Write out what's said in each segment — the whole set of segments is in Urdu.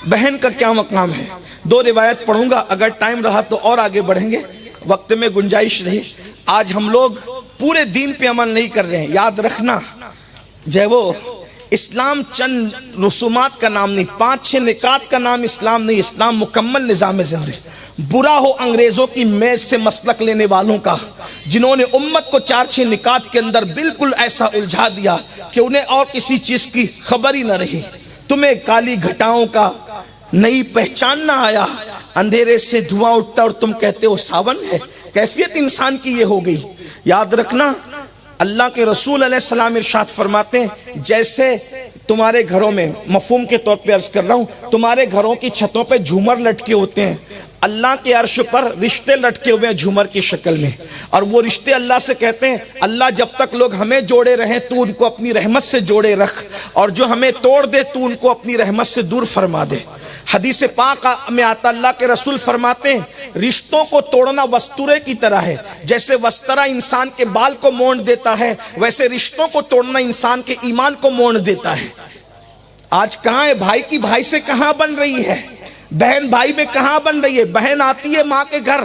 بہن کا کیا مقام ہے؟ دو روایت پڑھوں گا، اگر ٹائم رہا تو اور آگے بڑھیں گے، وقت میں گنجائش رہی۔ آج ہم لوگ پورے دین پہ عمل نہیں کر رہے ہیں، یاد رکھنا جو وہ اسلام چند رسومات کا نام نہیں، 5-6 نکات کا نام اسلام نہیں، اسلام مکمل نظام زندگی۔ برا ہو انگریزوں کی میز سے مسلک لینے والوں کا، جنہوں نے امت کو 4-6 نکات کے اندر بالکل ایسا الجھا دیا کہ انہیں اور کسی چیز کی خبر ہی نہ رہی۔ تمہیں کالی گھٹاؤں کا نہیں پہچان نہ آیا، اندھیرے سے دھواں اٹھتا اور تم کہتے ہو ساون ہے۔ کیفیت انسان کی یہ ہو گئی۔ یاد رکھنا اللہ کے رسول علیہ السلام ارشاد فرماتے ہیں، جیسے تمہارے گھروں میں، مفہوم کے طور پہ عرض کر رہا ہوں، تمہارے گھروں کی چھتوں پہ جھومر لٹکے ہوتے ہیں، اللہ کے عرش پر رشتے لٹکے ہوئے ہیں جھومر کی شکل میں، اور وہ رشتے اللہ سے کہتے ہیں اللہ جب تک لوگ ہمیں جوڑے رہیں تو ان کو اپنی رحمت سے جوڑے رکھ، اور جو ہمیں توڑ دے تو ان کو اپنی رحمت سے دور فرما دے۔ حدیث پاک میں آتا اللہ کے رسول فرماتے ہیں رشتوں کو توڑنا وسترے کی طرح ہے، جیسے وسترا انسان کے بال کو مونڈ دیتا ہے ویسے رشتوں کو توڑنا انسان کے ایمان کو مونڈ دیتا ہے۔ آج کہاں ہے بھائی کی بھائی سے کہاں بن رہی ہے، بہن بھائی میں کہاں بن رہی ہے۔ بہن آتی ہے ماں کے گھر،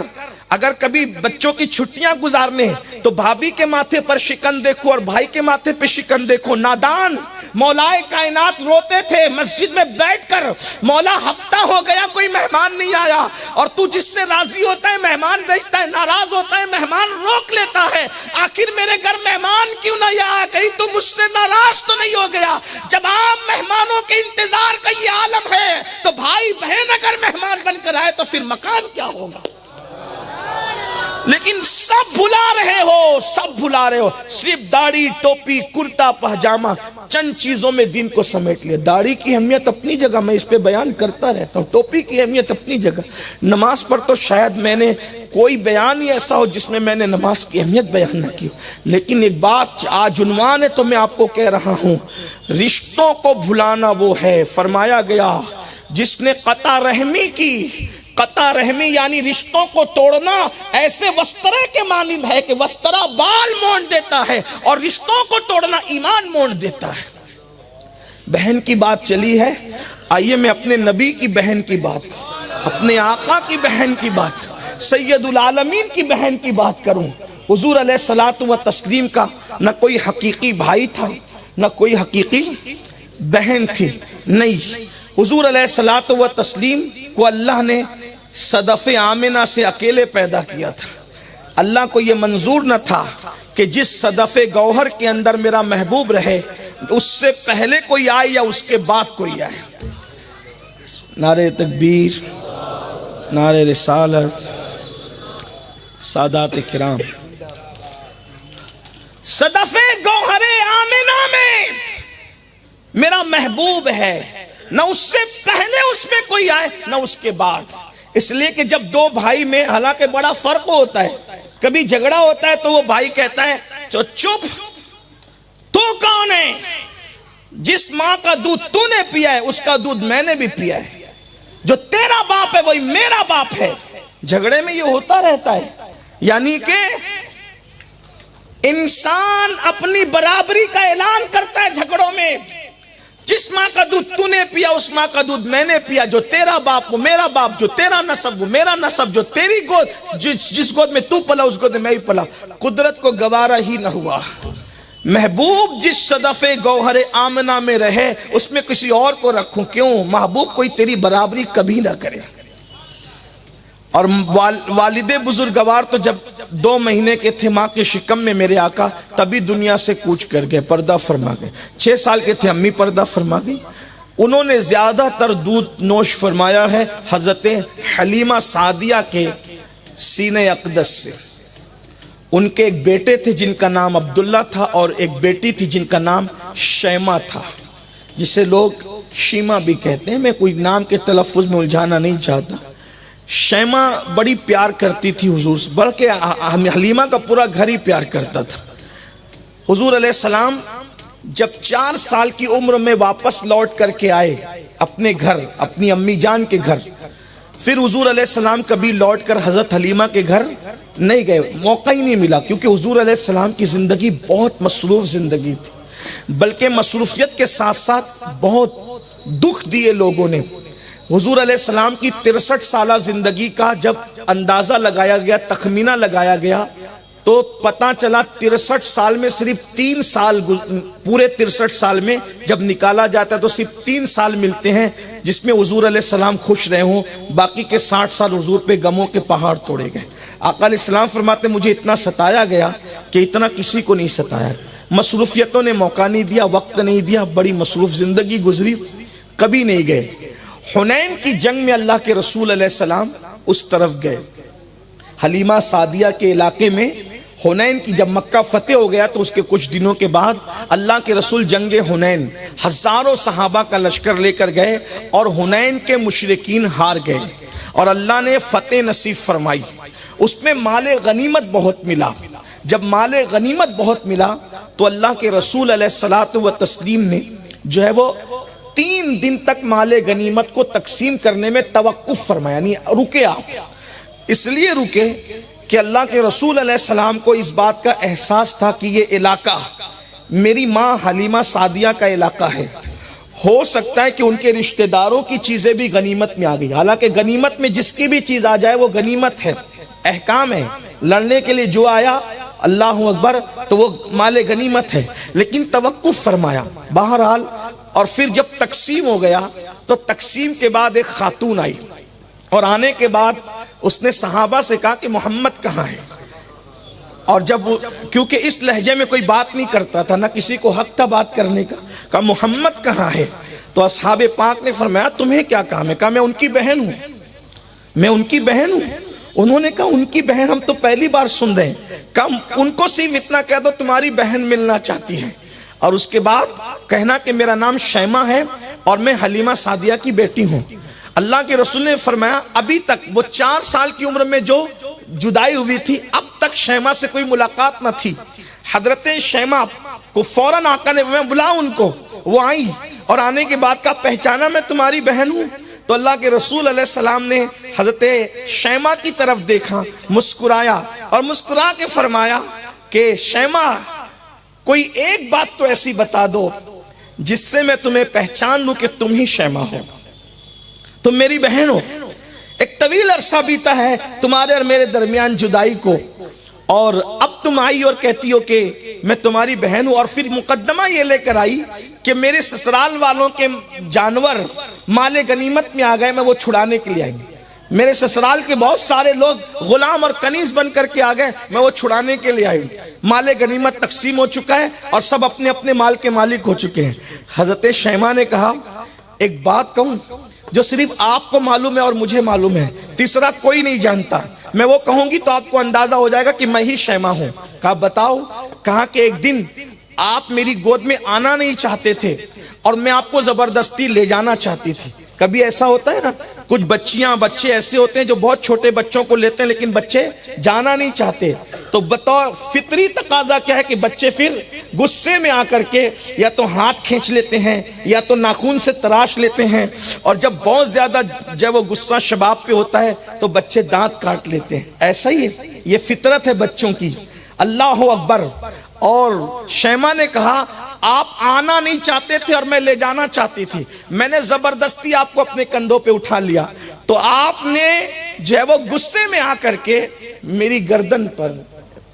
اگر کبھی بچوں کی چھٹیاں گزارنے تو بھابھی کے ماتھے پر شکن دیکھو اور بھائی کے ماتھے پہ شکن دیکھو۔ نادان مولائے کائنات روتے تھے مسجد میں بیٹھ کر، مولا ہفتہ ہو گیا کوئی مہمان نہیں آیا، اور تو جس سے راضی ہوتا ہے مہمان بھیجتا ہے، ناراض ہوتا ہے مہمان روک لیتا ہے۔ آخر میرے گھر مہمان کیوں نہیں آیا، کہیں تو مجھ سے ناراض تو نہیں ہو گیا۔ جب عام مہمانوں کے انتظار کا یہ عالم ہے تو بھائی بہن اگر مہمان بن کر آئے تو پھر مقام کیا ہوگا۔ لیکن سب بھلا رہے ہو، سب بھلا رہے ہو، صرف داڑھی ٹوپی کرتا پاجامہ چند چیزوں میں دین کو سمیٹ لیا۔ داڑھی کی اہمیت اپنی جگہ، میں اس پہ بیان کرتا رہتا ہوں، ٹوپی کی اہمیت اپنی جگہ، نماز پر تو شاید میں نے کوئی بیان ہی ایسا ہو جس میں میں نے نماز کی اہمیت بیان نہ کی، لیکن ایک بات آج عنوان ہے تو میں آپ کو کہہ رہا ہوں، رشتوں کو بھلانا وہ ہے، فرمایا گیا جس نے قطع رحمی کی، قطع رحمی یعنی رشتوں کو توڑنا ایسے وسترے کے مانند ہے کہ وسترا بال مونڈ دیتا ہے اور رشتوں کو توڑنا ایمان مونڈ دیتا ہے۔ بہن کی بات چلی ہے، آئیے میں اپنے نبی کی بہن کی بات، اپنے آقا کی بہن کی بات، سید العالمین کی بہن کی بات کروں۔ حضور علیہ الصلوۃ والتسلیم کا نہ کوئی حقیقی بھائی تھا نہ کوئی حقیقی بہن تھی، نہیں، حضور علیہ الصلوۃ والتسلیم کو اللہ نے صدف آمنہ سے اکیلے پیدا کیا تھا۔ اللہ کو یہ منظور نہ تھا کہ جس صدف گوہر کے اندر میرا محبوب رہے اس سے پہلے کوئی آئے یا اس کے بعد کوئی آئے۔ نعرہ تکبیر، نعرہ رسالت، سادات کرام، صدف گوہر آمنہ میں میرا محبوب ہے، نہ اس سے پہلے اس میں کوئی آئے نہ اس کے بعد۔ اس لیے کہ جب دو بھائی میں حالانکہ بڑا فرق ہوتا ہے، کبھی جھگڑا ہوتا ہے تو وہ بھائی کہتا ہے چپ، تو کون ہے؟ جس ماں کا دودھ تو نے پیا ہے اس کا دودھ میں نے بھی پیا ہے، جو تیرا باپ ہے وہی میرا باپ ہے۔ جھگڑے میں یہ ہوتا رہتا ہے، یعنی کہ انسان اپنی برابری کا اعلان کرتا ہے جھگڑوں میں، جس ماں کا دودھ تو نے پیا اس ماں کا دودھ میں نے پیا، جو تیرا باپ وہ میرا باپ، جو تیرا نسب وہ میرا نسب، جو تیری گود جس گود میں تو پلا اس گود میں میں ہی پلا۔ قدرت کو گوارا ہی نہ ہوا، محبوب جس صدف گوہر آمنہ میں رہے اس میں کسی اور کو رکھوں کیوں؟ محبوب کوئی تیری برابری کبھی نہ کرے۔ اور والد بزرگوار تو جب 2 مہینے کے تھے ماں کے شکم میں میرے آقا تبھی دنیا سے کوچ کر گئے، پردہ فرما گئے۔ 6 سال کے تھے امی پردہ فرما گئی۔ انہوں نے زیادہ تر دودھ نوش فرمایا ہے حضرت حلیمہ سعدیہ کے سینہ اقدس سے۔ ان کے ایک بیٹے تھے جن کا نام عبداللہ تھا اور ایک بیٹی تھی جن کا نام شیمہ تھا، جسے لوگ شیمہ بھی کہتے ہیں، میں کوئی نام کے تلفظ میں الجھانا نہیں چاہتا۔ شیمہ بڑی پیار کرتی تھی حضور سے، بلکہ حلیمہ کا پورا گھر ہی پیار کرتا تھا۔ حضور علیہ السلام جب 4 سال کی عمر میں واپس لوٹ کر کے آئے اپنے گھر، اپنی امی جان کے گھر، پھر حضور علیہ السلام کبھی لوٹ کر حضرت حلیمہ کے گھر نہیں گئے، موقع ہی نہیں ملا، کیونکہ حضور علیہ السلام کی زندگی بہت مصروف زندگی تھی، بلکہ مصروفیت کے ساتھ ساتھ بہت دکھ دیے لوگوں نے۔ حضور علیہ السلام کی 63 سالہ زندگی کا جب اندازہ لگایا گیا، تخمینہ لگایا گیا، تو پتہ چلا 63 سال میں صرف 3 سال، پورے 63 سال میں جب نکالا جاتا ہے تو صرف 3 سال ملتے ہیں جس میں حضور علیہ السلام خوش رہے ہوں، باقی کے 60 سال حضور پہ غموں کے پہاڑ توڑے گئے۔ آقا علیہ السلام فرماتے ہیں مجھے اتنا ستایا گیا کہ اتنا کسی کو نہیں ستایا، مصروفیتوں نے موقع نہیں دیا، وقت نہیں دیا، بڑی مصروف زندگی گزری، کبھی نہیں گئے۔ حنین کی جنگ میں اللہ کے رسول علیہ السلام اس طرف گئے، حلیمہ سعدیہ کے علاقے میں۔ حنین کی جب مکہ فتح ہو گیا تو اس کے کچھ دنوں کے بعد اللہ کے رسول جنگ حنین ہزاروں صحابہ کا لشکر لے کر گئے اور حنین کے مشرکین ہار گئے اور اللہ نے فتح نصیب فرمائی۔ اس میں مال غنیمت بہت ملا۔ جب مال غنیمت بہت ملا تو اللہ کے رسول علیہ الصلوۃ والتسلیم نے جو ہے وہ 3 دن تک مال غنیمت کو تقسیم کرنے میں توقف فرمایا، یعنی رکے آپ۔ اس لیے رکے کہ اللہ کے رسول علیہ السلام کو اس بات کا احساس تھا کہ یہ علاقہ میری ماں حلیمہ سعدیہ کا علاقہ ہے، ہو سکتا ہے کہ ان کے رشتہ داروں کی چیزیں بھی غنیمت میں آ گئی، حالانکہ غنیمت میں جس کی بھی چیز آ جائے وہ غنیمت ہے، احکام ہے، لڑنے کے لیے جو آیا اللہ اکبر تو وہ مال غنیمت ہے، لیکن توقف فرمایا بہرحال۔ اور پھر جب تقسیم ہو گیا تو تقسیم کے بعد ایک خاتون آئی اور آنے کے بعد اس نے صحابہ سے کہا کہ محمد کہاں ہے؟ اور جب کیونکہ اس لہجے میں کوئی بات نہیں کرتا تھا، نہ کسی کو حق تھا بات کرنے کا، کہا محمد کہاں ہے؟ تو اصحاب پاک نے فرمایا تمہیں کیا کام ہے؟ کہا میں ان کی بہن ہوں، میں ان کی بہن ہوں۔ انہوں نے کہا ان کی بہن ہم تو پہلی بار سن رہے ہیں۔ کہا ان کو صرف اتنا کہہ دو تمہاری بہن ملنا چاہتی ہے، اور اس کے بعد کہنا کہ میرا نام شیمہ ہے اور میں حلیمہ سعدیہ کی بیٹی ہوں۔ اللہ کے رسول نے فرمایا ابھی تک وہ 4 سال کی عمر میں جو جدائی ہوئی تھی اب تک شیمہ سے کوئی ملاقات نہ تھی۔ حضرت شیمہ کو فوراً آقا نے بلا ان کو، وہ آئی اور آنے کے بعد کہا پہچانا میں تمہاری بہن ہوں؟ تو اللہ کے رسول علیہ السلام نے حضرت شیمہ کی طرف دیکھا، مسکرایا اور مسکرا کے فرمایا کہ شیمہ کوئی ایک بات تو ایسی بتا دو جس سے میں تمہیں پہچان لوں کہ تم ہی شیمہ ہو، تم میری بہن ہو۔ ایک طویل عرصہ بیتا ہے تمہارے اور میرے درمیان جدائی کو، اور اب تم آئی اور کہتی ہو کہ میں تمہاری بہن ہوں، اور پھر مقدمہ یہ لے کر آئی کہ میرے سسرال والوں کے جانور مال غنیمت میں آ گئے، میں وہ چھڑانے کے لیے آئی ہوں۔ میرے سسرال کے بہت سارے لوگ غلام اور کنیز بن کر کے آ گئے، میں وہ چھڑانے کے لیے آئی ہوں۔ مال غنیمت تقسیم ہو چکا ہے اور سب اپنے اپنے مال کے مالک ہو چکے ہیں۔ حضرت شیمہ نے کہا ایک بات کہوں جو صرف آپ کو معلوم ہے اور مجھے معلوم ہے، تیسرا کوئی نہیں جانتا، میں وہ کہوں گی تو آپ کو اندازہ ہو جائے گا کہ میں ہی شیمہ ہوں۔ کہا بتاؤ؟ کہا کہ ایک دن آپ میری گود میں آنا نہیں چاہتے تھے اور میں آپ کو زبردستی لے جانا چاہتی تھی۔ کبھی ایسا ہوتا ہے نا، کچھ بچیاں بچے ایسے ہوتے ہیں جو بہت چھوٹے بچوں کو لیتے ہیں لیکن بچے جانا نہیں چاہتے، تو بطور فطری تقاضا کیا ہے کہ بچے پھر غصے میں آ کر کے یا تو ہاتھ کھینچ لیتے ہیں یا تو ناخون سے تراش لیتے ہیں، اور جب بہت زیادہ جب وہ غصہ شباب پہ ہوتا ہے تو بچے دانت کاٹ لیتے ہیں۔ ایسا ہی ہے، یہ فطرت ہے بچوں کی۔ اللہ اکبر۔ اور شیمہ نے کہا آپ آنا نہیں چاہتے تھے اور میں لے جانا چاہتی تھی، میں نے زبردستی آپ کو اپنے کندھوں پہ اٹھا لیا، تو آپ نے جو ہے وہ غصے میں آ کر کے میری گردن پر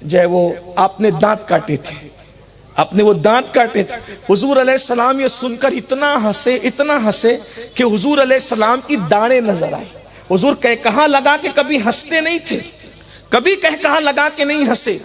جو ہے وہ آپ نے دانت کاٹے تھے، آپ نے وہ دانت کاٹے تھے۔ حضور علیہ السلام یہ سن کر اتنا ہنسے کہ حضور علیہ السلام کی داڑیں نظر آئی۔ حضور کہاں لگا کہ کبھی ہنستے نہیں تھے، کبھی کہاں لگا کہ نہیں ہنسے،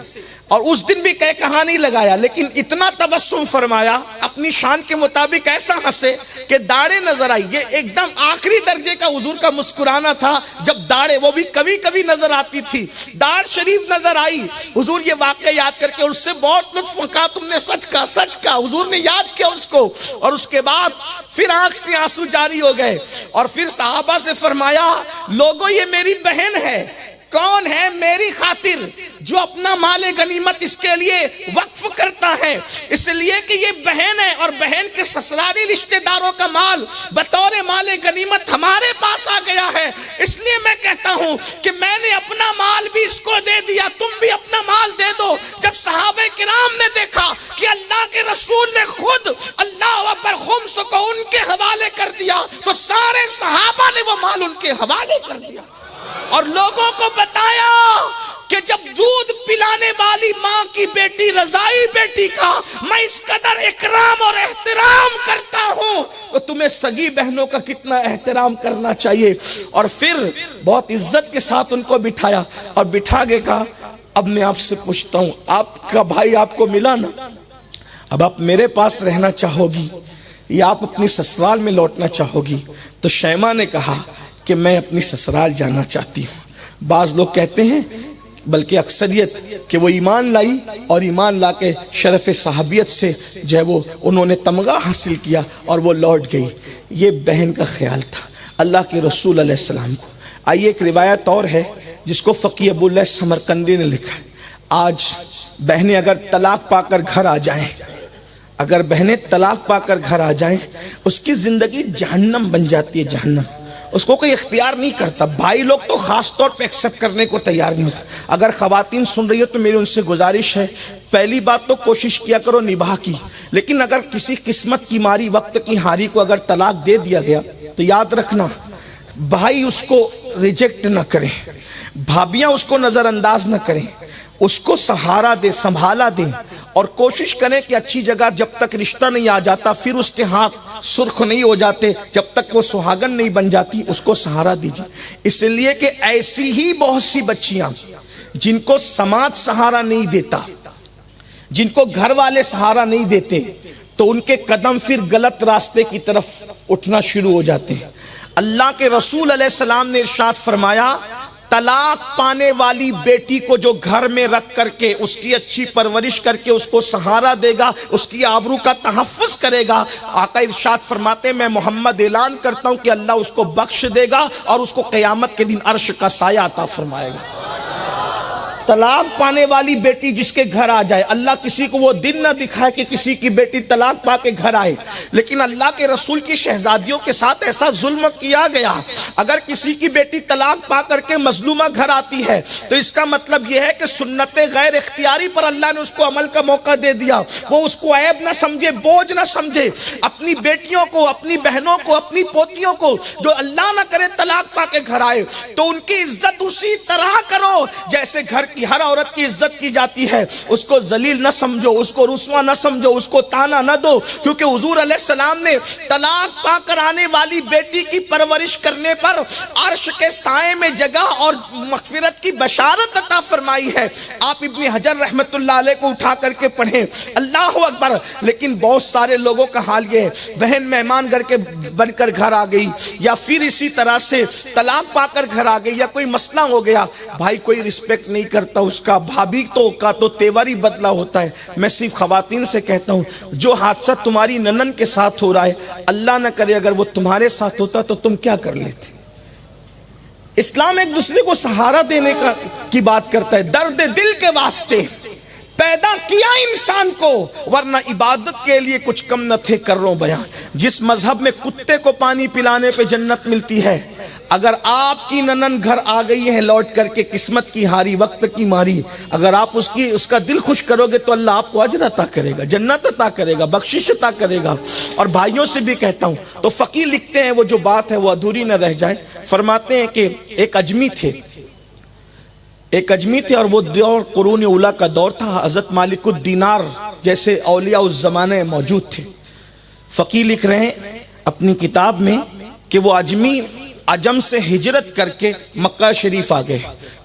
اور اس دن بھی کہاں نہیں لگایا، لیکن اتنا تبسم فرمایا اپنی شان کے مطابق، ایسا ہنسے کہ داڑیں نظر آئی۔ یہ ایک دم آخری درجے کا حضور کا مسکرانا تھا، جب داڑیں وہ بھی کبھی کبھی نظر آتی تھی، داڑ شریف نظر آئی۔ حضور یہ واقعہ یاد کر کے اس سے بہت لطف کہا تم نے سچ کہا۔ حضور نے یاد کیا اس کو، اور اس کے بعد پھر آنکھ سے آنسو جاری ہو گئے، اور پھر صحابہ سے فرمایا لوگوں یہ میری بہن ہے، کون ہے میری خاطر جو اپنا مال غنیمت اس کے لیے وقف کرتا ہے، اس لیے کہ یہ بہن ہے اور بہن کے سسرالی رشتہ داروں کا مال بطور مال غنیمت ہمارے پاس آ گیا ہے، اس لیے میں کہتا ہوں کہ میں نے اپنا مال بھی اس کو دے دیا، تم بھی اپنا مال دے دو۔ جب صحابہ کرام نے دیکھا کہ اللہ کے رسول نے خود اللہ اکبر خمس کو ان کے حوالے کر دیا، تو سارے صحابہ صحابہ نے وہ مال ان کے حوالے کر دیا اور لوگوں کو بتایا کہ جب دودھ پلانے والی ماں کی بیٹی رضائی بیٹی کا میں اس قدر اکرام اور احترام کرتا ہوں تو تمہیں سگی بہنوں کا کتنا احترام کرنا چاہیے. اور پھر بہت عزت کے ساتھ ان کو بٹھایا اور بٹھا کے کہا اب میں آپ سے پوچھتا ہوں آپ کا بھائی آپ کو ملا نا, اب آپ میرے پاس رہنا چاہو گی یا آپ اپنی سسرال میں لوٹنا چاہو گی؟ تو شیماء نے کہا کہ میں اپنی سسرال جانا چاہتی ہوں. بعض لوگ کہتے ہیں بلکہ اکثریت کہ وہ ایمان لائی اور ایمان لا کے شرف صحابیت سے جو ہے وہ انہوں نے تمغہ حاصل کیا اور وہ لوٹ گئی. یہ بہن کا خیال تھا اللہ کے رسول علیہ السلام کو. آئیے ایک روایت اور ہے جس کو فقیہ ابو اللہ سمرقندی نے لکھا ہے. آج بہنیں اگر طلاق پا کر گھر آ جائیں, اگر بہنیں طلاق پا کر گھر آ جائیں, اس کی زندگی جہنم بن جاتی ہے, جہنم. اس کو کوئی اختیار نہیں کرتا. بھائی لوگ تو خاص طور پہ ایکسپٹ کرنے کو تیار نہیں ہوتا. اگر خواتین سن رہی ہو تو میری ان سے گزارش ہے, پہلی بات تو کوشش کیا کرو نباہ کی, لیکن اگر کسی قسمت کی ماری وقت کی ہاری کو اگر طلاق دے دیا گیا تو یاد رکھنا بھائی اس کو ریجیکٹ نہ کریں, بھابیاں اس کو نظر انداز نہ کریں, اس کو سہارا دے, سنبھالا دیں اور کوشش کریں کہ اچھی جگہ جب تک رشتہ نہیں آ جاتا, پھر اس کے ہاتھ سرخ نہیں ہو جاتے, جب تک وہ سہاگن نہیں بن جاتی, اس کو سہارا دیجیے. اس لیے کہ ایسی ہی بہت سی بچیاں جن کو سماج سہارا نہیں دیتا, جن کو گھر والے سہارا نہیں دیتے, تو ان کے قدم پھر غلط راستے کی طرف اٹھنا شروع ہو جاتے ہیں. اللہ کے رسول علیہ السلام نے ارشاد فرمایا طلاق پانے والی بیٹی کو جو گھر میں رکھ کر کے اس کی اچھی پرورش کر کے اس کو سہارا دے گا, اس کی آبرو کا تحفظ کرے گا, آقا ارشاد فرماتے ہیں میں محمد اعلان کرتا ہوں کہ اللہ اس کو بخش دے گا اور اس کو قیامت کے دن عرش کا سایہ عطا فرمائے گا. طلاق پانے والی بیٹی جس کے گھر آ جائے, اللہ کسی کو وہ دن نہ دکھائے کہ کسی کی بیٹی طلاق پا کے گھر آئے, لیکن اللہ کے رسول کی شہزادیوں کے ساتھ ایسا ظلم کیا گیا. اگر کسی کی بیٹی طلاق پا کر کے مظلومہ گھر آتی ہے تو اس کا مطلب یہ ہے کہ سنت غیر اختیاری پر اللہ نے اس کو عمل کا موقع دے دیا. وہ اس کو عیب نہ سمجھے, بوجھ نہ سمجھے. اپنی بیٹیوں کو, اپنی بہنوں کو, اپنی پوتیوں کو جو اللہ نہ کرے طلاق پا کے گھر آئے تو ان کی عزت اسی طرح کرو جیسے گھر کی ہر عورت کی عزت کی جاتی ہے. اس کو ذلیل نہ سمجھو, اس کو رسوا نہ سمجھو, اس کو تانا نہ دو, کیونکہ حضور علیہ السلام نے طلاق پا کر آنے والی بیٹی کی پرورش کرنے پر عرش کے سائے میں جگہ اور مغفرت کی بشارت عطا فرمائی ہے. آپ ابن حجر رحمت اللہ علیہ کو اٹھا کر کے پڑھیں, اللہ اکبر. لیکن بہت سارے لوگوں کا حال یہ ہے, بہن مہمان گھر کے بن کر گھر آ گئی یا پھر اسی طرح سے طلاق پا کر گھر آ گئی یا کوئی مسئلہ ہو گیا, بھائی کوئی رسپیکٹ نہیں کرتا اس کا, بھابھی کا تو تیور ہی بدلا ہوتا ہے. میں صرف خواتین سے کہتا ہوں جو حادثہ تمہاری ننن کے ساتھ ہو رہا ہے, اللہ نہ کرے اگر وہ تمہارے ساتھ ہوتا تو تم کیا کر لیتے. اسلام ایک دوسرے کو سہارا دینے کی بات کرتا ہے. درد دل کے واسطے پیدا کیا انسان کو, ورنہ عبادت کے لیے کچھ کم نہ تھے کرو بیان. جس مذہب میں کتے کو پانی پلانے پہ جنت ملتی ہے, اگر آپ کی ننن گھر آ گئی ہے لوٹ کر کے قسمت کی ہاری وقت کی ماری, اگر آپ اس کا دل خوش کرو گے تو اللہ آپ کو اجر عطا کرے گا, جنت عطا کرے گا, بخشش عطا کرے گا. اور بھائیوں سے بھی کہتا ہوں, تو فقیر لکھتے ہیں وہ جو بات ہے وہ ادھوری نہ رہ جائے. فرماتے ہیں کہ ایک اجمی تھے اور وہ دور قرون اولیٰ کا دور تھا. حضرت مالک الدینار جیسے اولیاء اس زمانے موجود تھے. فقیر لکھ رہے ہیں اپنی کتاب میں کہ وہ اجمی عجم سے ہجرت کر کے مکہ شریف آ گئے.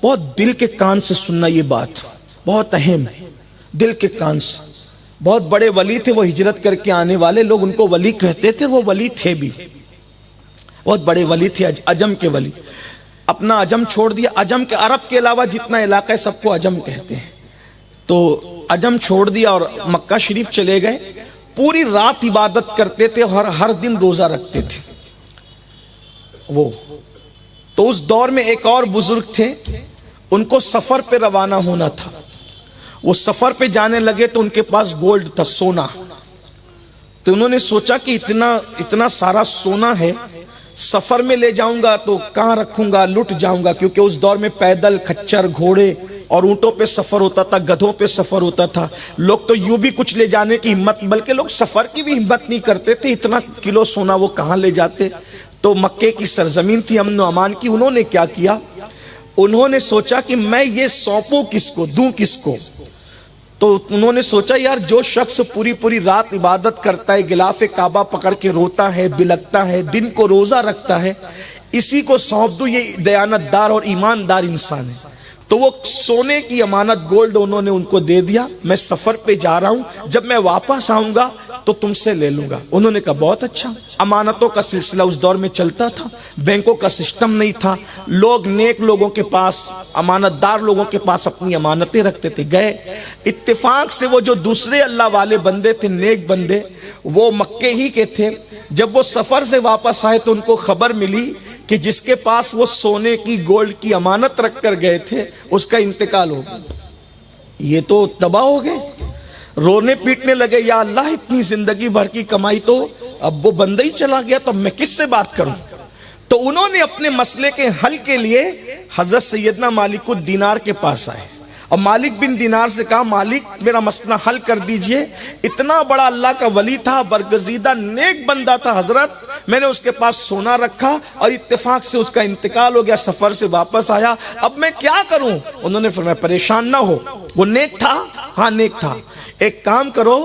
بہت دل کے کان سے سننا, یہ بات بہت اہم ہے, دل کے کان سے. بہت بڑے ولی تھے وہ, ہجرت کر کے آنے والے لوگ ان کو ولی کہتے تھے, وہ ولی تھے بھی, بہت بڑے ولی تھے, عجم کے ولی. اپنا عجم چھوڑ دیا, عجم کے عرب کے علاوہ جتنا علاقہ ہے سب کو عجم کہتے ہیں. تو عجم چھوڑ دیا اور مکہ شریف چلے گئے. پوری رات عبادت کرتے تھے اور ہر دن روزہ رکھتے تھے وہ. تو اس دور میں ایک اور بزرگ تھے, ان کو سفر پہ روانہ ہونا تھا. وہ سفر پہ جانے لگے تو ان کے پاس گولڈ تھا, سونا. تو انہوں نے سوچا کہ اتنا سارا سونا ہے, سفر میں لے جاؤں گا تو کہاں رکھوں گا, لٹ جاؤں گا. کیونکہ اس دور میں پیدل, کھچر, گھوڑے اور اونٹوں پہ سفر ہوتا تھا, گدھوں پہ سفر ہوتا تھا. لوگ تو یوں بھی کچھ لے جانے کی ہمت, بلکہ لوگ سفر کی بھی ہمت نہیں کرتے تھے. اتنا کلو سونا وہ کہاں لے جاتے. تو مکے کی سرزمین تھی امن و امان کی. انہوں نے کیا کیا, انہوں نے سوچا کہ میں یہ سونپوں کس کو, دوں کس کو. تو انہوں نے سوچا یار جو شخص پوری پوری رات عبادت کرتا ہے, غلاف کعبہ پکڑ کے روتا ہے, بلکتا ہے, دن کو روزہ رکھتا ہے, اسی کو سونپ دوں, یہ دیانت دار اور ایماندار انسان ہے. تو وہ سونے کی امانت گولڈ انہوں نے ان کو دے دیا. میں سفر پہ جا رہا ہوں, جب میں واپس آؤں گا تو تم سے لے لوں گا. انہوں نے کہا بہت اچھا. امانتوں کا سلسلہ اس دور میں چلتا تھا, بینکوں کا سسٹم نہیں تھا, لوگ نیک لوگوں کے پاس, امانت دار لوگوں کے پاس اپنی امانتیں رکھتے تھے. گئے, اتفاق سے وہ جو دوسرے اللہ والے بندے تھے, نیک بندے, وہ مکے ہی کے تھے. جب وہ سفر سے واپس آئے تو ان کو خبر ملی کہ جس کے پاس وہ سونے کی گولڈ کی امانت رکھ کر گئے تھے اس کا انتقال ہو گیا. یہ تو تباہ ہو گئے, رونے پیٹنے لگے, یا اللہ اتنی زندگی بھر کی کمائی تو اب وہ بندہ ہی چلا گیا, تو میں کس سے بات کروں. تو انہوں نے اپنے مسئلے کے حل کے لیے حضرت سیدنا مالک الدینار کے پاس آئے اور مالک بن دینار سے کہا مالک میرا مسئلہ حل کر دیجئے. اتنا بڑا اللہ کا ولی تھا, برگزیدہ نیک بندہ تھا حضرت, میں نے اس کے پاس سونا رکھا اور اتفاق سے اس کا انتقال ہو گیا, سفر سے واپس آیا, اب میں کیا کروں. انہوں نے فرمایا پریشان نہ ہو. وہ نیک تھا, ہاں نیک تھا. ایک کام کرو,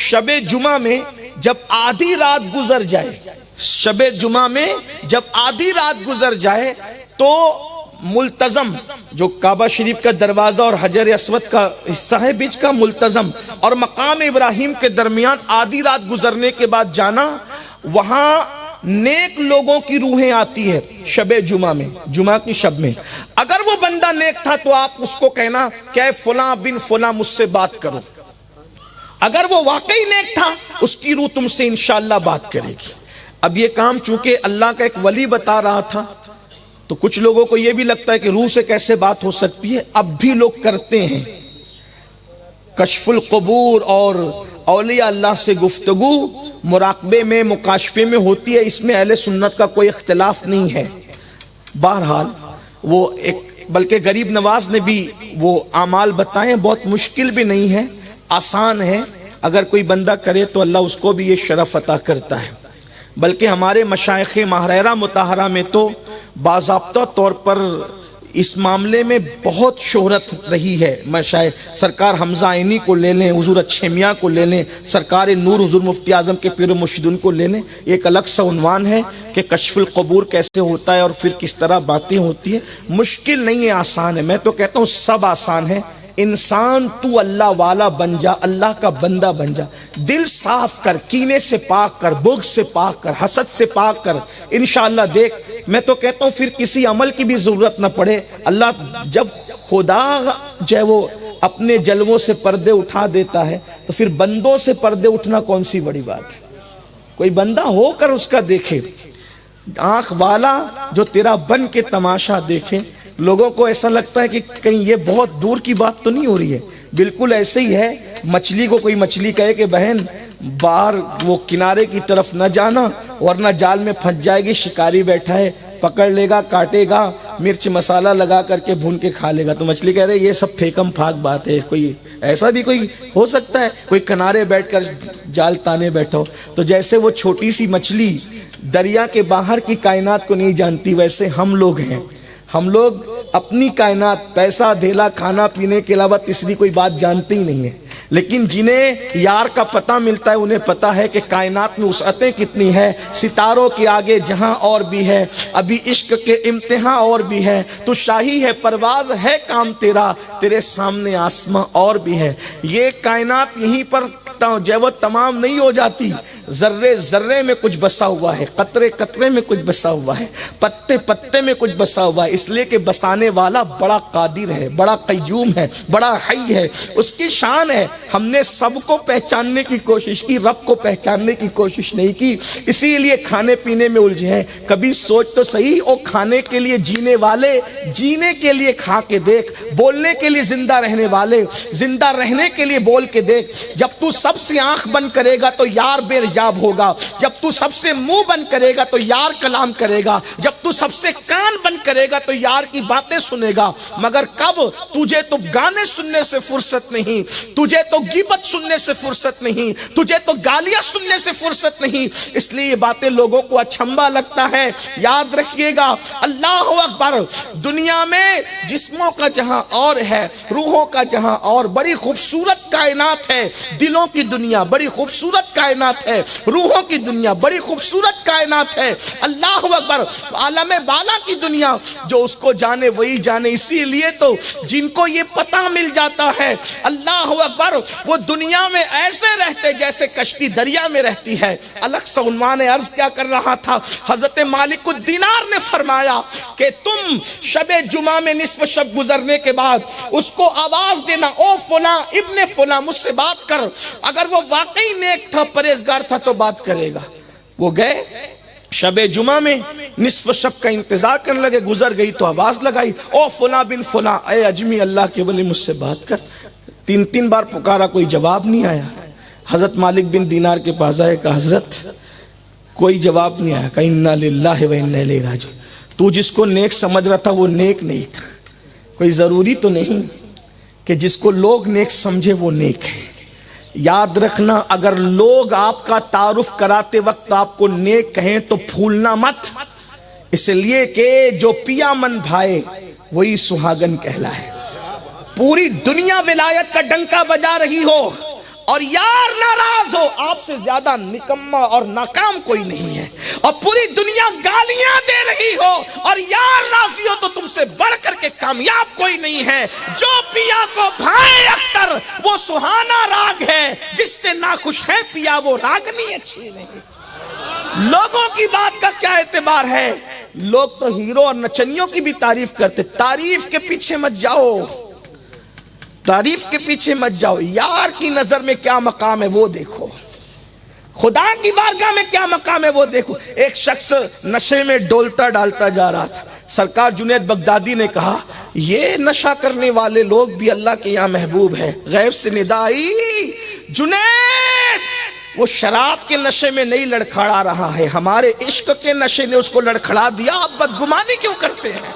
شب جمعہ میں جب آدھی رات گزر جائے, شب جمعہ میں جب آدھی رات گزر جائے تو ملتزم جو کعبہ شریف کا دروازہ اور حجر اسود کا حصہ ہے بیچ کا, ملتزم اور مقام ابراہیم کے درمیان آدھی رات گزرنے کے بعد جانا. وہاں نیک لوگوں کی روحیں آتی ہے شب جمعہ میں, جمعہ کی شب میں. اگر وہ بندہ نیک تھا تو آپ اس کو کہنا کہ اے فلاں بن فلاں مجھ سے بات کرو. اگر وہ واقعی نیک تھا اس کی روح تم سے انشاءاللہ بات کرے گی. اب یہ کام چونکہ اللہ کا ایک ولی بتا رہا تھا تو کچھ لوگوں کو یہ بھی لگتا ہے کہ روح سے کیسے بات ہو سکتی ہے, اب بھی لوگ کرتے ہیں. کشف القبور اور اولیاء اللہ سے گفتگو مراقبے میں, مکاشفے میں ہوتی ہے, اس میں اہل سنت کا کوئی اختلاف نہیں ہے. بہرحال وہ ایک, بلکہ غریب نواز نے بھی وہ اعمال بتائے, بہت مشکل بھی نہیں ہے, آسان ہے. اگر کوئی بندہ کرے تو اللہ اس کو بھی یہ شرف عطا کرتا ہے. بلکہ ہمارے مشائخ ماہرہ مطہرہ میں تو باضابطہ طور پر اس معاملے میں بہت شہرت رہی ہے. مشائخ سرکار حمزہ عینی کو لے لیں, حضور اچھے میاں کو لے لیں, سرکار نور حضور مفتی اعظم کے پیر و مرشدین کو لے لیں. ایک الگ سا عنوان ہے کہ کشف القبور کیسے ہوتا ہے اور پھر کس طرح باتیں ہوتی ہیں. مشکل نہیں ہے, آسان ہے. میں تو کہتا ہوں سب آسان ہے. انسان تو اللہ والا بن جا, اللہ کا بندہ بن جا, دل صاف کر, کینے سے پاک کر, بغض سے پاک کر, حسد سے پاک کر, انشاءاللہ دیکھ. میں تو کہتا ہوں پھر کسی عمل کی بھی ضرورت نہ پڑے. اللہ جب خدا جو ہے وہ اپنے جلووں سے پردے اٹھا دیتا ہے تو پھر بندوں سے پردے اٹھنا کون سی بڑی بات ہے. کوئی بندہ ہو کر اس کا دیکھے, آنکھ والا جو تیرا بن کے تماشا دیکھے. لوگوں کو ایسا لگتا ہے کہ کہیں یہ بہت دور کی بات تو نہیں ہو رہی ہے. بالکل ایسے ہی ہے. مچھلی کو کوئی مچھلی کہے کہ بہن باہر وہ کنارے کی طرف نہ جانا ورنہ جال میں پھنس جائے گی, شکاری بیٹھا ہے, پکڑ لے گا, کاٹے گا, مرچ مسالہ لگا کر کے بھون کے کھا لے گا. تو مچھلی کہہ رہے یہ سب پھیکم پھاک بات ہے, کوئی ایسا بھی کوئی ہو سکتا ہے کوئی کنارے بیٹھ کر جال تانے بیٹھا ہو. تو جیسے وہ چھوٹی سی مچھلی دریا کے باہر کی کائنات کو نہیں جانتی, ویسے ہم لوگ ہیں. ہم لوگ اپنی کائنات, پیسہ دھیلا, کھانا پینے کے علاوہ تیسری کوئی بات جانتے ہی نہیں ہے. لیکن جنہیں یار کا پتہ ملتا ہے انہیں پتہ ہے کہ کائنات میں وسعتیں کتنی ہے, ستاروں کے آگے جہاں اور بھی ہے, ابھی عشق کے امتحان اور بھی ہے, تو شاہی ہے پرواز ہے کام تیرا, تیرے سامنے آسماں اور بھی ہے. یہ کائنات یہیں پر جو وہ تمام نہیں ہو جاتی. ذرے ذرے میں کچھ بسا ہوا ہے, قطرے قطرے میں کچھ بسا ہوا ہے, پتے پتے میں کچھ بسا ہوا ہے. اس لیے کہ بسانے والا بڑا قادر ہے, بڑا قیوم ہے, بڑا حی ہے, اس کی شان ہے. ہم نے سب کو پہچاننے کی کوشش کی, رب کو پہچاننے کی کوشش نہیں کی, اسی لیے کھانے پینے میں الجھے ہیں. کبھی سوچ تو صحیح, او کھانے کے لیے جینے والے, جینے کے لیے کھا کے دیکھ, بولنے کے لیے زندہ رہنے والے, زندہ رہنے کے لیے بول کے دیکھ. جب تو سب سے آنکھ بند کرے گا تو یار بے حجاب ہوگا. جب تو سب سے منہ بند کرے گا تو یار کلام کرے گا, جب تو سب سے کان بند کرے گا تو یار کی باتیں سنے گا. مگر کب؟ تجھے تو گانے سننے سے فرصت نہیں, تجھے تو غیبت سننے سے فرصت نہیں, تجھے تو گالیاں سننے سے فرصت نہیں. اس لیے یہ باتیں لوگوں کو اچھمبا لگتا ہے. یاد رکھیے گا, اللہ اکبر, دنیا میں جسموں کا جہاں اور ہے, روحوں کا جہاں اور. بڑی خوبصورت کائنات ہے, دلوں کی دنیا بڑی خوبصورت کائنات ہے, روحوں کی دنیا بڑی خوبصورت کائنات ہے. اللہ اکبر, عالم بالا کی دنیا جو اس کو جانے وہی جانے. اسی لیے تو جن کو یہ پتہ مل جاتا ہے, اللہ اکبر, وہ دنیا میں ایسے رہتے جیسے کشتی دریا میں رہتی ہے. الگ سے عنوان عرض کیا کر رہا تھا, حضرت مالک الدینار نے فرمایا کہ تم شب جمعہ میں نصف شب گزرنے کے بعد اس کو آواز دینا, او فلاں ابن فلاں مجھ سے بات کر. اگر وہ واقعی نیک تھا, پرہیزگار تھا تو بات کرے گا. وہ گئے شب جمعہ میں نصف شب کا انتظار کرنے لگے, گزر گئی تو آواز لگائی, او فلاں بن فلاں, اے اجمی اللہ کے ولی مجھ سے بات کر. 3 بار پکارا, کوئی جواب نہیں آیا. حضرت مالک بن دینار کے پاس آئے, کہا حضرت کوئی جواب نہیں آیا. کہا انا للہ و انا الیہ راجعون. تو جس کو نیک سمجھ رہا تھا وہ نیک نہیں تھا. کوئی ضروری تو نہیں کہ جس کو لوگ نیک سمجھے وہ نیک ہے. یاد رکھنا, اگر لوگ آپ کا تعارف کراتے وقت آپ کو نیک کہیں تو پھولنا مت, اس لیے کہ جو پیا من بھائے وہی سہاگن کہلائے. پوری دنیا ولایت کا ڈنکا بجا رہی ہو اور یار ناراض ہو, آپ سے زیادہ نکما اور ناکام کوئی نہیں ہے. اور پوری دنیا گالیاں دے رہی ہو اور یار راضی ہو تو تم سے بڑھ کر کے کامیاب کوئی نہیں ہے. جو پیا کو بھائے اختر وہ سہانا راگ ہے, جس سے ناخوش ہے پیا وہ راگنی اچھی نہیں. لوگوں کی بات کا کیا اعتبار ہے؟ لوگ تو ہیرو اور نچنیوں کی بھی تعریف کرتے. تعریف کے پیچھے مت جاؤ, تعریف کے پیچھے مت جاؤ. یار کی نظر میں کیا مقام ہے وہ دیکھو, خدا کی بارگاہ میں کیا مقام ہے وہ دیکھو. ایک شخص نشے میں ڈولتا ڈالتا جا رہا تھا. سرکار جنید بغدادی نے کہا یہ نشہ کرنے والے لوگ بھی اللہ کے یہاں محبوب ہیں. غیب سے ندا آئی, جنید وہ شراب کے نشے میں نہیں لڑکھڑا رہا ہے, ہمارے عشق کے نشے نے اس کو لڑکھڑا دیا. آپ بدگمانی کیوں کرتے ہیں؟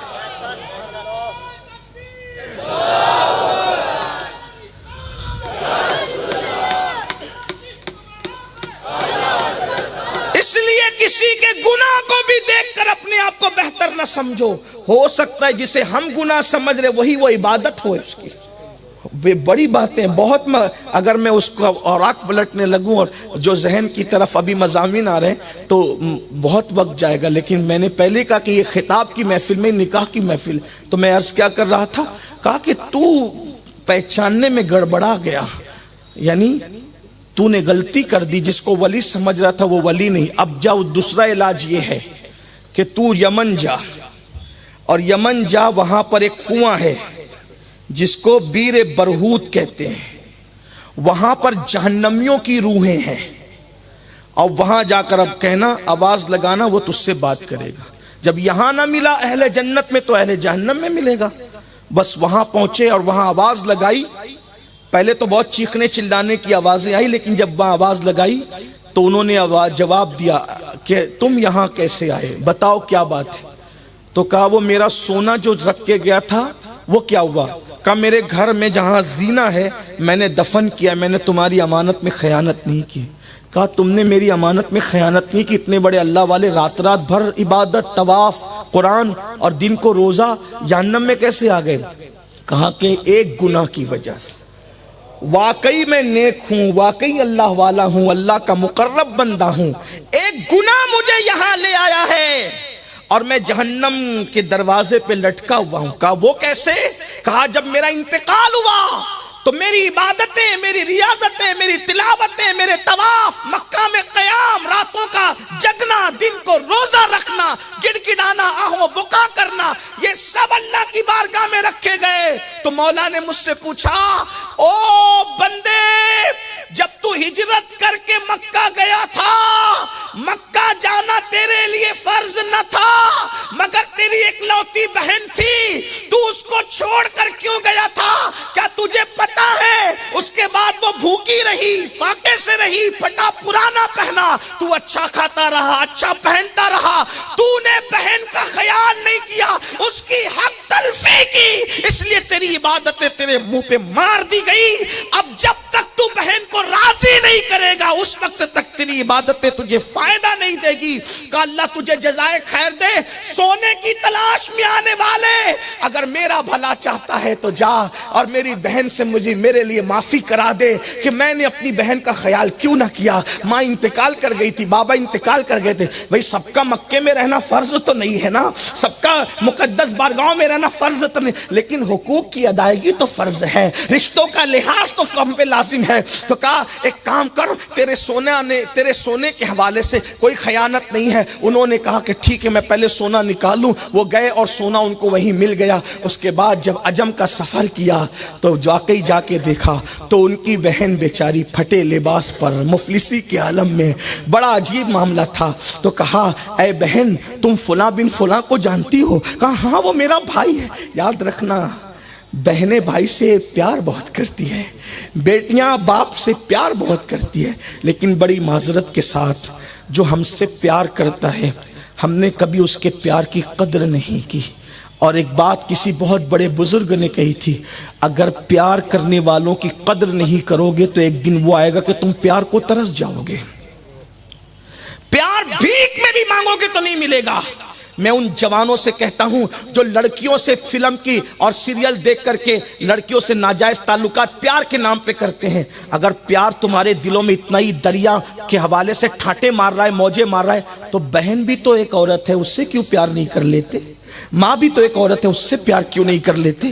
کسی کے گناہ کو بھی دیکھ کر اپنے آپ کو بہتر نہ سمجھو. ہو سکتا ہے جسے ہم گناہ سمجھ رہے وہی وہ عبادت ہو اس کی. بڑی باتیں بہت, اگر میں اس کو اوراق پلٹنے لگوں اور جو ذہن کی طرف ابھی مضامین آ رہے ہیں تو بہت وقت جائے گا. لیکن میں نے پہلے کہا کہ یہ خطاب کی محفل میں, نکاح کی محفل, تو میں عرض کیا کر رہا تھا, کہا کہ تو پہچاننے میں گڑبڑا گیا, یعنی تو نے غلطی کر دی. جس کو ولی سمجھ رہا تھا وہ ولی نہیں. اب جاؤ, دوسرا علاج یہ ہے کہ تو یمن جا, اور یمن جا, وہاں پر ایک کنواں ہے جس کو بیر برہوت کہتے ہیں. وہاں پر جہنمیوں کی روحیں ہیں, اور وہاں جا کر اب کہنا, آواز لگانا, وہ تجھ سے بات کرے گا. جب یہاں نہ ملا اہل جنت میں تو اہل جہنم میں ملے گا. بس وہاں پہنچے اور وہاں آواز لگائی. پہلے تو بہت چیخنے چلانے کی آوازیں آئی, لیکن جب وہاں آواز لگائی تو انہوں نے جواب دیا کہ تم یہاں کیسے آئے, بتاؤ کیا بات ہے. تو کہا وہ میرا سونا جو رکھ کے گیا تھا وہ کیا ہوا. کہا میرے گھر میں جہاں زینہ ہے میں نے دفن کیا, میں نے تمہاری امانت میں خیانت نہیں کی. کہا تم نے میری امانت میں خیانت نہیں کی, اتنے بڑے اللہ والے رات رات بھر عبادت, طواف, قرآن اور دن کو روزہ, جہنم میں کیسے آ گئے. کہا کہ ایک گناہ کی وجہ سے. واقعی میں نیک ہوں, واقعی اللہ والا ہوں, اللہ کا مقرب بندہ ہوں, ایک گناہ مجھے یہاں لے آیا ہے اور میں جہنم کے دروازے پہ لٹکا ہوا ہوں. کہا وہ کیسے. کہا جب میرا انتقال ہوا تو میری عبادتیں, میری ریاضتیں, میری تلاوتیں, میرے طواف, مکہ میں قیام, راتوں کا جگنا, دن کو روزہ رکھنا, گڑ گڑانا, آہو بکا کرنا, یہ سب اللہ کی بارگاہ میں رکھے گئے. تو مولا نے مجھ سے پوچھا, او بندے جب تو ہجرت کر کے مکہ گیا تھا, مکہ جانا تیرے لیے فرض نہ تھا, مگر تیری ایک لوتی بہن تھی, تو اس کو چھوڑ کر کیوں گیا تھا؟ کیا تجھے پتا ہے اس کے بعد وہ بھوکی رہی رہی, فاقے سے رہی, پھٹا پرانا پہنا, تو اچھا کھاتا رہا, اچھا پہنتا رہا, تو نے بہن کا خیال نہیں کیا, اس کی حق تلفی کی, اس لیے تیری عبادتیں تیرے منہ پہ مار دی گئی. اب جب تک تو بہن کو راضی نہیں کرے گا اس وقت تک تیری عبادتیں تجھے فائدہ نہیں دے گی. کہ اللہ تجھے جزائے خیر دے. سونے کی تلاش میں آنے والے, اگر میرا بھلا چاہتا ہے تو جا اور میری بہن سے مجھے میرے لیے معافی کرا دے کہ میں نے اپنی بہن کا خیال کیوں نہ کیا. ماں انتقال کر گئی تھی, بابا انتقال کر گئے تھے. بھئی سب کا مکے میں رہنا فرض تو نہیں ہے نا, سب کا مقدس بارگاہوں میں رہنا فرض تو نہیں, لیکن حقوق کی ادائیگی تو فرض ہے, رشتوں کا لحاظ تو ہم پہ لازم ہے. تو کہا ایک کام کر, تیرے سونے کے حوالے سے کوئی خیانت نہیں ہے. انہوں نے کہا کہ ٹھیک ہے میں پہلے سونا نکالوں. وہ گئے اور سونا ان کو وہیں مل گیا. اس کے بعد جب عجم کا سفر کیا تو واقعی جا کے دیکھا تو ان کی بہن بیچاری پھٹے لباس پر مفلسی کے عالم میں, بڑا عجیب معاملہ تھا. تو کہا اے بہن تم فلاں بن فلاں کو جانتی ہو؟ کہا ہاں وہ میرا بھائی ہے. یاد رکھنا بہنیں بھائی سے پیار بہت کرتی ہے, بیٹیاں باپ سے پیار بہت کرتی ہے, لیکن بڑی معذرت کے ساتھ جو ہم سے پیار کرتا ہے ہم نے کبھی اس کے پیار کی قدر نہیں کی. اور ایک بات کسی بہت بڑے بزرگ نے کہی تھی, اگر پیار کرنے والوں کی قدر نہیں کرو گے تو ایک دن وہ آئے گا کہ تم پیار کو ترس جاؤ گے. پیار بھیک میں بھی مانگو گے تو نہیں ملے گا. میں ان جوانوں سے کہتا ہوں جو لڑکیوں سے فلم کی اور سیریل دیکھ کر کے لڑکیوں سے ناجائز تعلقات پیار کے نام پہ کرتے ہیں, اگر پیار تمہارے دلوں میں اتنا ہی دریا کے حوالے سے ٹھاٹے مار رہا ہے, موجے مار رہا ہے, تو بہن بھی تو ایک عورت ہے, اس سے کیوں پیار نہیں کر لیتے؟ ماں بھی تو ایک عورت ہے, اس سے پیار کیوں نہیں کر لیتے؟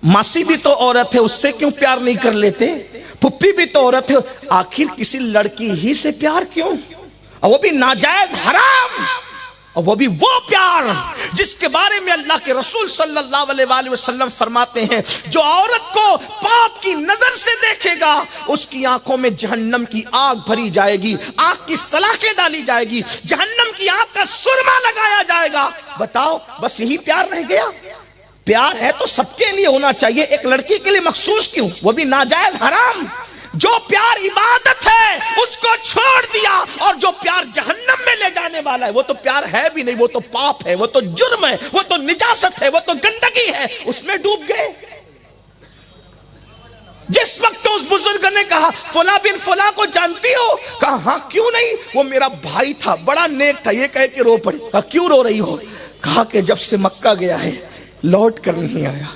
ماسی بھی تو عورت ہے, اس سے کیوں پیار نہیں کر لیتے؟ پھپھی بھی تو عورت ہے, آخر کسی لڑکی ہی سے پیار کیوں, اور وہ بھی ناجائز حرام, اور وہ بھی وہ پیار جس کے بارے میں اللہ کے رسول صلی اللہ علیہ وآلہ وسلم فرماتے ہیں جو عورت کو پاپ کی نظر سے دیکھے گا اس کی آنکھوں میں جہنم کی آگ بھری جائے گی, آگ کی سلاخیں ڈالی جائے گی, جہنم کی آگ کا سرما لگایا جائے گا. بتاؤ بس یہی پیار رہ گیا؟ پیار ہے تو سب کے لیے ہونا چاہیے, ایک لڑکی کے لیے مخصوص کیوں, وہ بھی ناجائز حرام. جو پیار عبادت ہے اس کو چھوڑ دیا, اور جو پیار جہنم میں لے جانے والا ہے وہ تو پیار ہے بھی نہیں, وہ تو پاپ ہے, وہ تو جرم ہے, وہ تو نجاست ہے, وہ تو گندگی ہے, اس میں ڈوب گئے. جس وقت اس بزرگ نے کہا فلاں بن فلاں کو جانتی ہو؟ کہا ہاں کیوں نہیں, وہ میرا بھائی تھا, بڑا نیک تھا. یہ کہے کہ رو پڑی. کہا کیوں رو رہی ہو؟ کہا کہ جب سے مکہ گیا ہے لوٹ کر نہیں آیا,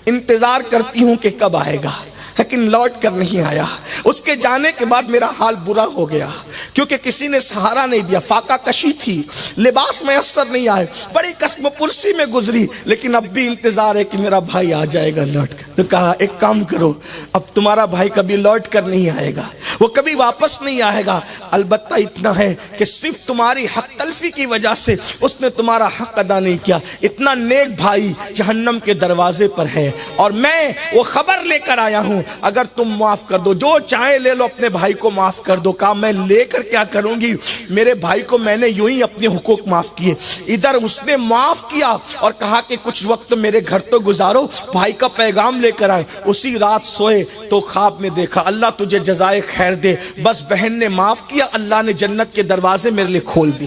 انتظار کرتی ہوں کہ کب آئے گا, لیکن لوٹ کر نہیں آیا. اس کے جانے کے بعد میرا حال برا ہو گیا کیونکہ کسی نے سہارا نہیں دیا, فاقہ کشی تھی, لباس میسر نہیں آئے, بڑی قسم پرسی میں گزری, لیکن اب بھی انتظار ہے کہ میرا بھائی آ جائے گا لوٹ کر. تو کہا ایک کام کرو, اب تمہارا بھائی کبھی لوٹ کر نہیں آئے گا, وہ کبھی واپس نہیں آئے گا, البتہ اتنا ہے کہ صرف تمہاری حق تلفی کی وجہ سے اس نے تمہارا حق ادا نہیں کیا. اتنا نیک بھائی جہنم کے دروازے پر ہے, اور میں وہ خبر لے کر آیا ہوں, اگر تم معاف کر دو, جو چاہے لے لو, اپنے بھائی کو معاف کر دو. کہا میں لے کر کیا کروں گی, میرے بھائی کو میں نے یوں ہی اپنے حقوق معاف کیے. ادھر اس نے معاف کیا اور کہا کہ کچھ وقت میرے گھر تو گزارو, بھائی کا پیغام لے کر آئے. اسی رات سوئے تو خواب میں دیکھا اللہ تجھے جزائے خیر دے, بس بہن نے معاف کیا, اللہ نے جنت کے دروازے میرے لیے کھول دی.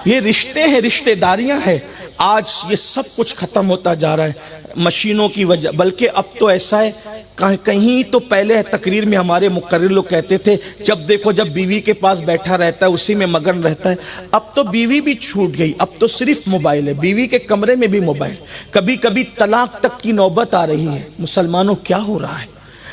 یہ رشتے ہیں, رشتے داریاں ہیں. آج یہ سب کچھ ختم ہوتا جا رہا ہے مشینوں کی وجہ, بلکہ اب تو ایسا ہے کہیں تو پہلے تقریر میں ہمارے مقرر لوگ کہتے تھے جب دیکھو جب بیوی کے پاس بیٹھا رہتا ہے اسی میں مگن رہتا ہے. اب تو بیوی بھی چھوٹ گئی, اب تو صرف موبائل ہے, بیوی کے کمرے میں بھی موبائل, کبھی کبھی طلاق تک کی نوبت آ رہی ہے. مسلمانوں کیا ہو رہا ہے,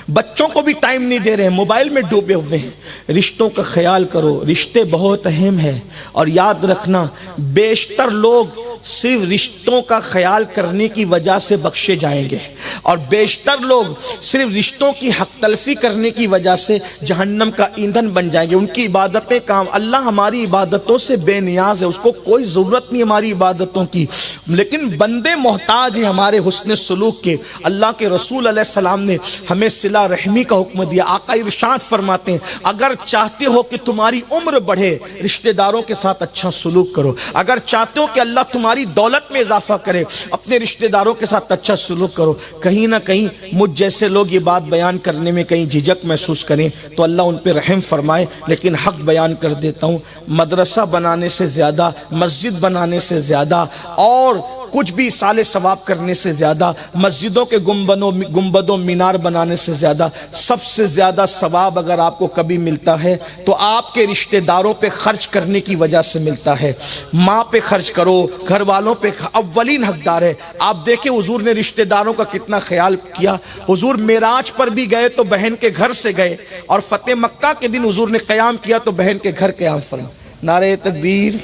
بچوں کو بھی ٹائم نہیں دے رہے ہیں, موبائل میں ڈوبے ہوئے ہیں. رشتوں کا خیال کرو, رشتے بہت اہم ہیں, اور یاد رکھنا بیشتر لوگ صرف رشتوں کا خیال کرنے کی وجہ سے بخشے جائیں گے, اور بیشتر لوگ صرف رشتوں کی حق تلفی کرنے کی وجہ سے جہنم کا ایندھن بن جائیں گے. ان کی عبادتیں کام, اللہ ہماری عبادتوں سے بے نیاز ہے, اس کو کوئی ضرورت نہیں ہماری عبادتوں کی, لیکن بندے محتاج ہیں ہمارے حسن سلوک کے. اللہ کے رسول علیہ السلام نے ہمیں صلہ رحمی کا حکم دیا. آقا ارشاد فرماتے ہیں اگر چاہتے ہو کہ تمہاری عمر بڑھے رشتہ داروں کے ساتھ اچھا سلوک کرو, اگر چاہتے ہو کہ اللہ تمہاری تمہاری دولت میں اضافہ کرے، اپنے رشتہ داروں کے ساتھ اچھا سلوک کرو۔ کہیں نہ کہیں مجھ جیسے لوگ یہ بات بیان کرنے میں کہیں جھجک محسوس کریں تو اللہ ان پہ رحم فرمائے، لیکن حق بیان کر دیتا ہوں، مدرسہ بنانے سے زیادہ، مسجد بنانے سے زیادہ اور کچھ بھی صالح ثواب کرنے سے زیادہ، مسجدوں کے گنبدوں مینار بنانے سے زیادہ، سب سے زیادہ ثواب اگر آپ کو کبھی ملتا ہے تو آپ کے رشتہ داروں پہ خرچ کرنے کی وجہ سے ملتا ہے۔ ماں پہ خرچ کرو، گھر والوں پہ، اولین حقدار ہے۔ آپ دیکھیں حضور نے رشتہ داروں کا کتنا خیال کیا۔ حضور معراج پر بھی گئے تو بہن کے گھر سے گئے، اور فتح مکہ کے دن حضور نے قیام کیا تو بہن کے گھر قیام فرمایا۔ نعرہ تکبیر۔